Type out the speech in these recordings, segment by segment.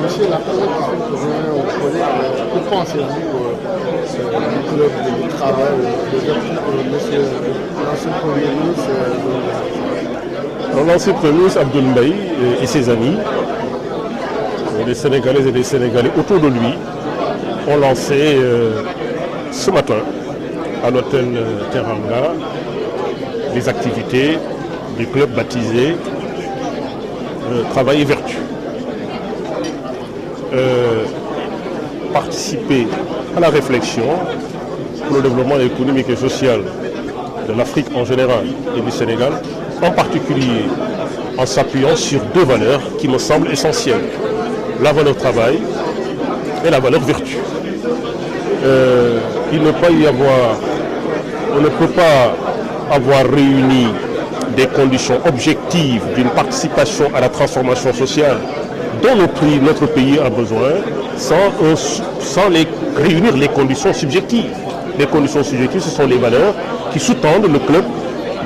Monsieur, la première question que je vais vous poser, que pensez-vous du club de travail de monsieur l'ancien Premier ministre L'ancien Premier ministre Abdoul Mbaye et ses amis, les Sénégalaises et les Sénégalais autour de lui, ont lancé ce matin à l'hôtel Teranga les activités du club baptisé Travail et Vertu. Participer à la réflexion pour le développement économique et social de l'Afrique en général et du Sénégal, en particulier en s'appuyant sur deux valeurs qui me semblent essentielles, la valeur travail et la valeur vertu. On ne peut pas avoir réuni des conditions objectives d'une participation à la transformation sociale dont notre pays a besoin sans réunir les conditions subjectives. Les conditions subjectives, ce sont les valeurs qui sous-tendent le club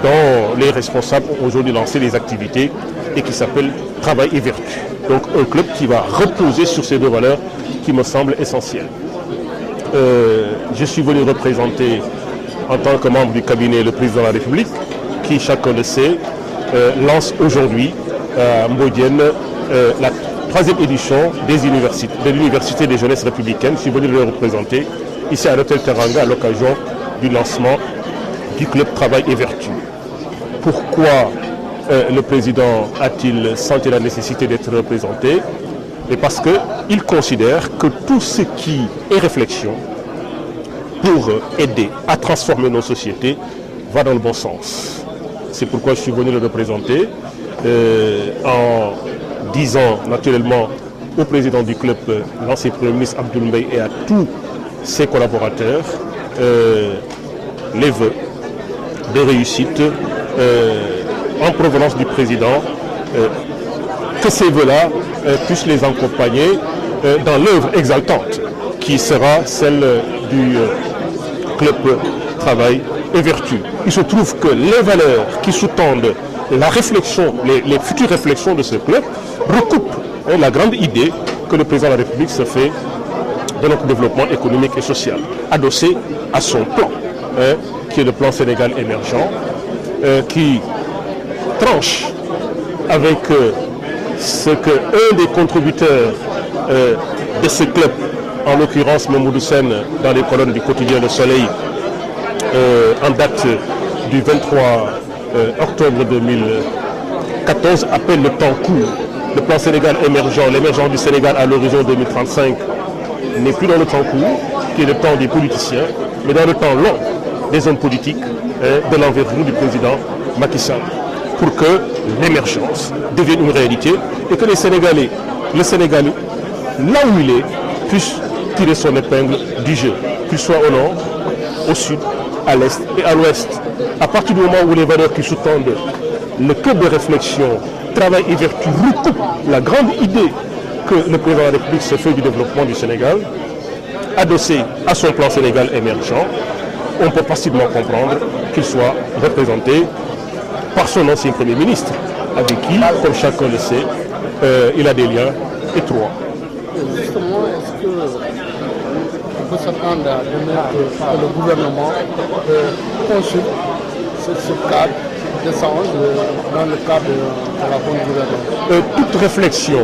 dont les responsables ont aujourd'hui lancé les activités et qui s'appelle Travail et Vertu. Donc un club qui va reposer sur ces deux valeurs qui me semblent essentielles. Je suis venu représenter en tant que membre du cabinet le président de la République qui, chacun le sait, lance aujourd'hui à Mbodienne la troisième édition de l'Université des jeunesses républicaines. Je suis venu le représenter ici à l'hôtel Teranga à l'occasion du lancement du club Travail et Vertu. Pourquoi le président a-t-il senti la nécessité d'être représenté? Et parce qu'il considère que tout ce qui est réflexion pour aider à transformer nos sociétés va dans le bon sens. C'est pourquoi je suis venu le représenter en disant naturellement au président du club, l'ancien Premier ministre Abdoul Mbaye, et à tous ses collaborateurs les vœux de réussite en provenance du président, que ces vœux-là puissent les accompagner dans l'œuvre exaltante qui sera celle du club Travail et Vertu. Il se trouve que les valeurs qui sous-tendent la réflexion, les futures réflexions de ce club recoupent la grande idée que le président de la République se fait de notre développement économique et social, adossé à son plan, qui est le plan Sénégal émergent, qui tranche avec ce qu'un des contributeurs de ce club, en l'occurrence Mamoudou Sen, dans les colonnes du quotidien Le Soleil, en date du 23 octobre 2014, appelle le temps court. Le plan Sénégal émergent, l'émergence du Sénégal à l'horizon 2035 n'est plus dans le temps court, qui est le temps des politiciens, mais dans le temps long des hommes politiques, de l'envergure du président Macky Sall, pour que l'émergence devienne une réalité et que le Sénégal, là où il est, puisse tirer son épingle du jeu, qu'il soit au nord, au sud, à l'est et à l'ouest. À partir du moment où les valeurs qui sous-tendent le club de réflexion, Travail et Vertu recoupent la grande idée que le président de la République se fait du développement du Sénégal, adossé à son plan Sénégal émergent, on peut facilement comprendre qu'il soit représenté par son ancien Premier ministre, avec qui, comme chacun le sait, il a des liens étroits. Justement, est-ce qu'on peut s'attendre à que le gouvernement consulte ce cadre d'échange dans le cadre de la bonne gouvernance? Toute réflexion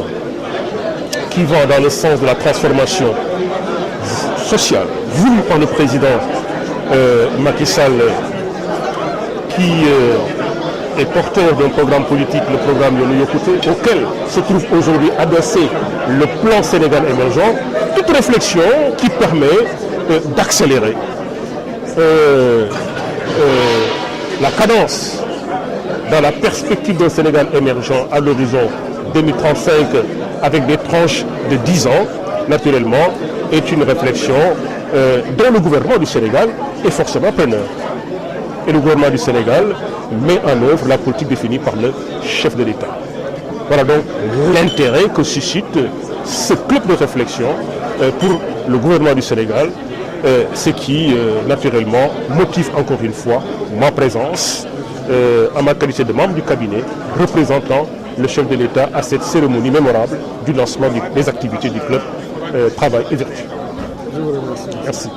qui va dans le sens de la transformation sociale voulue par le président Macky Sall, qui est porteur d'un programme politique, le programme Yonou Yokouté, auquel se trouve aujourd'hui adossé le plan Sénégal émergent, toute réflexion qui permet d'accélérer la cadence dans la perspective d'un Sénégal émergent à l'horizon 2035 avec des tranches de 10 ans, naturellement, est une réflexion dont le gouvernement du Sénégal est forcément preneur. Et le gouvernement du Sénégal met en œuvre la politique définie par le chef de l'État. Voilà donc l'intérêt que suscite ce club de réflexion pour le gouvernement du Sénégal, ce qui naturellement motive encore une fois ma présence en ma qualité de membre du cabinet représentant le chef de l'État à cette cérémonie mémorable du lancement des activités du club Travail et Vertu. Je vous remercie. Merci.